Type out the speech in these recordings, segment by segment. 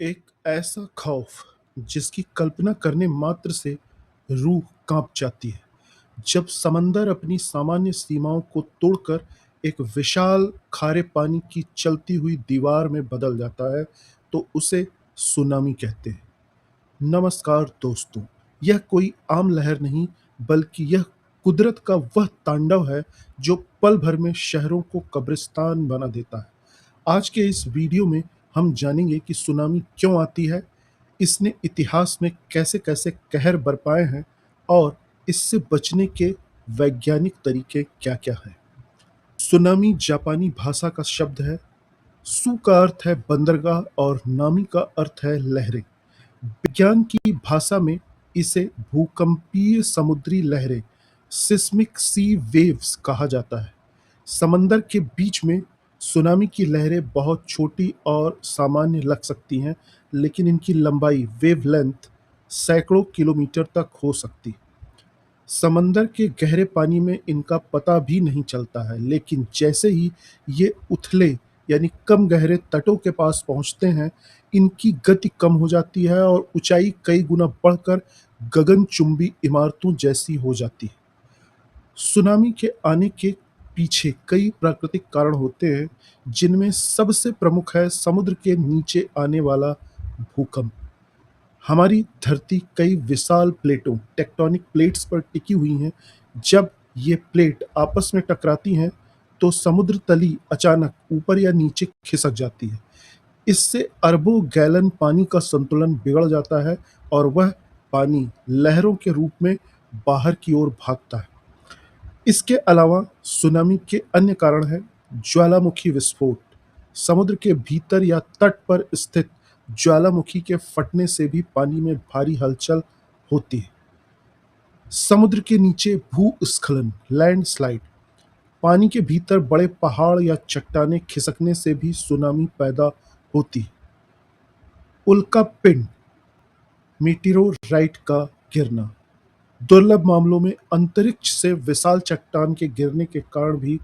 एक ऐसा खौफ जिसकी कल्पना करने मात्र से रूह कांप जाती है। जब समंदर अपनी सामान्य सीमाओं को तोड़कर एक विशाल खारे पानी की चलती हुई दीवार में बदल जाता है, तो उसे सुनामी कहते हैं। नमस्कार दोस्तों, यह कोई आम लहर नहीं, बल्कि यह कुदरत का वह तांडव है जो पल भर में शहरों को कब्रिस्तान बना देता है। आज के इस वीडियो में हम जानेंगे कि सुनामी क्यों आती है, इसने इतिहास में कैसे-कैसे कहर बरपाए हैं और इससे बचने के वैज्ञानिक तरीके क्या-क्या हैं। सुनामी जापानी भाषा का शब्द है। सु का अर्थ है बंदरगाह और नामी का अर्थ है लहरें। विज्ञान की भाषा में इसे भूकंपीय समुद्री लहरें सिस्मिक सी वेव्स कहा जाता है। समंदर के बीच में सुनामी की लहरें बहुत छोटी और सामान्य लग सकती हैं, लेकिन इनकी लंबाई वेवलेंथ सैकड़ों किलोमीटर तक हो सकती है। समंदर के गहरे पानी में इनका पता भी नहीं चलता है, लेकिन जैसे ही ये उथले यानी कम गहरे तटों के पास पहुंचते हैं, इनकी गति कम हो जाती है और ऊंचाई कई गुना बढ़कर गगनचुंबी इमारतों जैसी हो जाती है। सुनामी के आने के पीछे कई प्राकृतिक कारण होते हैं, जिनमें सबसे प्रमुख है समुद्र के नीचे आने वाला भूकंप। हमारी धरती कई विशाल प्लेटों टेक्टोनिक प्लेट्स पर टिकी हुई हैं। जब ये प्लेट आपस में टकराती हैं, तो समुद्र तली अचानक ऊपर या नीचे खिसक जाती है। इससे अरबों गैलन पानी का संतुलन बिगड़ जाता है और वह पानी लहरों के रूप में बाहर की ओर भागता है। इसके अलावा सुनामी के अन्य कारण हैं ज्वालामुखी विस्फोट। समुद्र के भीतर या तट पर स्थित ज्वालामुखी के फटने से भी पानी में भारी हलचल होती है। समुद्र के नीचे भूस्खलन लैंडस्लाइड। पानी के भीतर बड़े पहाड़ या चट्टानें खिसकने से भी सुनामी पैदा होती है। उल्कापिंड मीटेरोराइट का गिरना। दुर्लभ मामलों में अंतरिक्ष से विशाल चट्टान के गिरने के कारण भी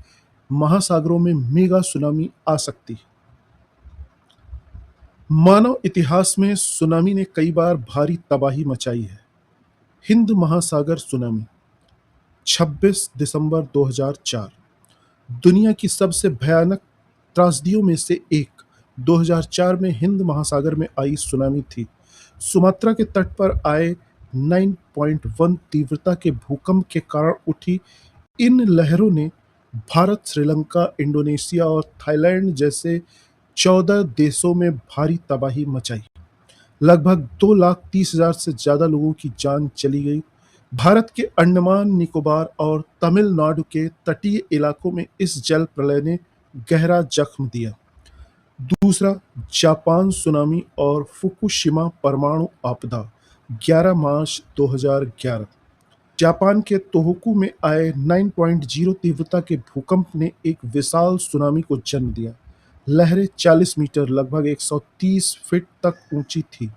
महासागरों में मेगा सुनामी आ सकती है। मानव इतिहास में सुनामी ने कई बार भारी तबाही मचाई है। हिंद महासागर सुनामी 26 दिसंबर 2004 दुनिया की सबसे भयानक त्रासदियों में से एक 2004 में हिंद महासागर में आई सुनामी थी। सुमात्रा के तट पर आए 9.1 तीव्रता के भूकंप के कारण उठी इन लहरों ने भारत, श्रीलंका, इंडोनेशिया और थाईलैंड जैसे 14 देशों में भारी तबाही मचाई। लगभग 2,30,000 से ज्यादा लोगों की जान चली गई। भारत के अंडमान निकोबार और तमिलनाडु के तटीय इलाकों में इस जल प्रलय ने गहरा जख्म दिया। दूसरा, जापान सुनामी और फुकुशिमा परमाणु आपदा 11 मार्च 2011। जापान के तोहोकू में आए 9.0 तीव्रता के भूकंप ने एक विशाल सुनामी को जन्म दिया। लहरें 40 मीटर लगभग 130 फीट तक ऊंची थी।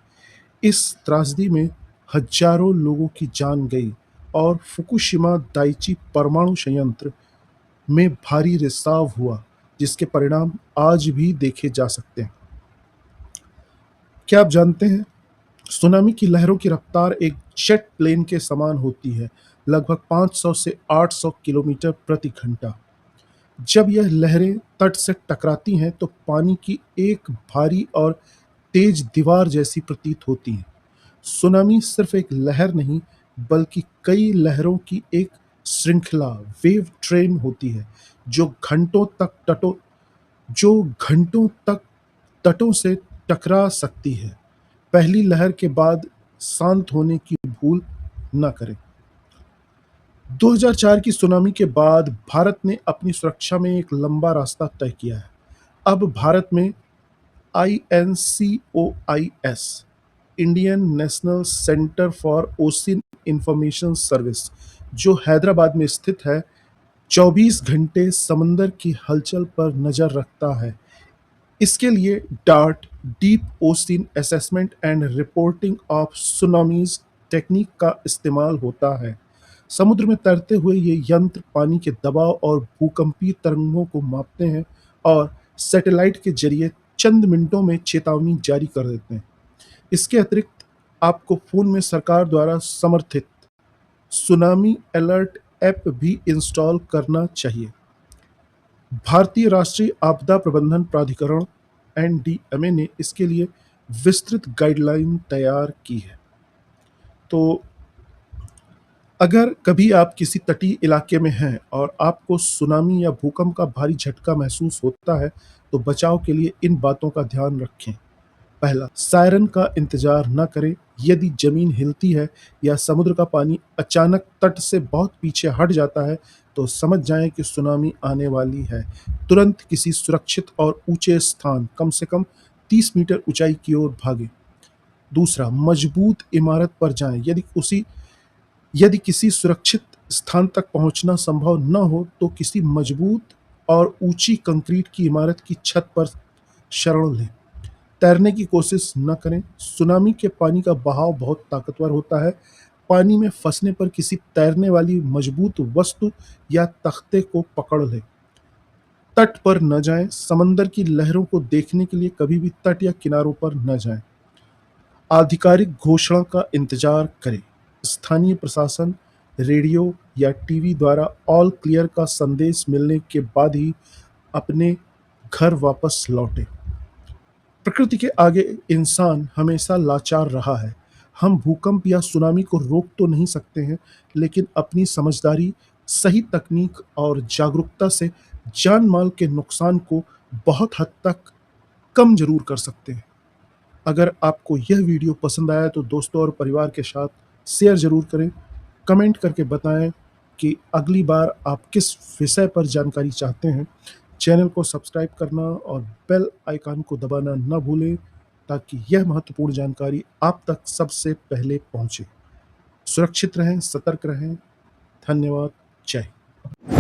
इस त्रासदी में हजारों लोगों की जान गई और फुकुशिमा दाइची परमाणु संयंत्र में भारी रिसाव हुआ, जिसके परिणाम आज भी देखे जा सकते हैं। क्या आप जानते हैं, सुनामी की लहरों की रफ्तार एक जेट प्लेन के समान होती है, लगभग 500 से 800 किलोमीटर प्रति घंटा। जब यह लहरें तट से टकराती हैं, तो पानी की एक भारी और तेज दीवार जैसी प्रतीत होती हैं। सुनामी सिर्फ एक लहर नहीं, बल्कि कई लहरों की एक श्रृंखला वेव ट्रेन होती है, जो घंटों तक तटों से टकरा सकती है। पहली लहर के बाद शांत होने की भूल न करें। 2004 की सुनामी के बाद भारत ने अपनी सुरक्षा में एक लंबा रास्ता तय किया है। अब भारत में INCOIS Indian national centre for ocean information service, जो हैदराबाद में स्थित है, 24 घंटे समंदर की हलचल पर नजर रखता है। इसके लिए dart deep ocean assessment and reporting of tsunamis technique का इस्तेमाल होता है। समुद्र में तैरते हुए ये यंत्र पानी के दबाव और भूकंपीय तरंगों को मापते हैं और सैटेलाइट के जरिए चंद मिनटों में चेतावनी जारी कर देते हैं। इसके अतिरिक्त आपको फ़ोन में सरकार द्वारा समर्थित सुनामी अलर्ट ऐप भी इंस्टॉल करना चाहिए। भारतीय राष्ट्रीय आपदा प्रबंधन प्राधिकरण एनडीएमए ने इसके लिए विस्तृत गाइडलाइन तैयार की है। तो अगर कभी आप किसी तटीय इलाके में हैं और आपको सुनामी या भूकंप का भारी झटका महसूस होता है, तो बचाव के लिए इन बातों का ध्यान रखें। पहला, सायरन का इंतजार न करें। यदि जमीन हिलती है या समुद्र का पानी अचानक तट से बहुत पीछे हट जाता है, तो समझ जाएं कि सुनामी आने वाली है। तुरंत किसी सुरक्षित और ऊंचे स्थान, कम से कम 30 मीटर ऊंचाई की ओर भागें। दूसरा, मजबूत इमारत पर जाएं। यदि किसी सुरक्षित स्थान तक पहुंचना संभव न हो, तो किसी मजबूत और ऊंची कंक्रीट की इमारत की छत पर शरण लें। तैरने की कोशिश न करें। सुनामी के पानी का बहाव बहुत ताकतवर होता है। पानी में फंसने पर किसी तैरने वाली मजबूत वस्तु या तख्ते को पकड़ लें। तट पर न जाएं। समंदर की लहरों को देखने के लिए कभी भी तट या किनारों पर न जाएं। आधिकारिक घोषणा का इंतजार करें। स्थानीय प्रशासन, रेडियो या टीवी द्वारा ऑल क्लियर का संदेश मिलने के बाद ही अपने घर वापस लौटें। प्रकृति के आगे इंसान हमेशा लाचार रहा है। हम भूकंप या सुनामी को रोक तो नहीं सकते हैं, लेकिन अपनी समझदारी, सही तकनीक और जागरूकता से जान माल के नुकसान को बहुत हद तक कम जरूर कर सकते हैं। अगर आपको यह वीडियो पसंद आया तो दोस्तों और परिवार के साथ शेयर ज़रूर करें। कमेंट करके बताएं कि अगली बार आप किस विषय पर जानकारी चाहते हैं। चैनल को सब्सक्राइब करना और बेल आइकन को दबाना न भूलें, ताकि यह महत्वपूर्ण जानकारी आप तक सबसे पहले पहुंचे। सुरक्षित रहें, सतर्क रहें। धन्यवाद। जय हिंद।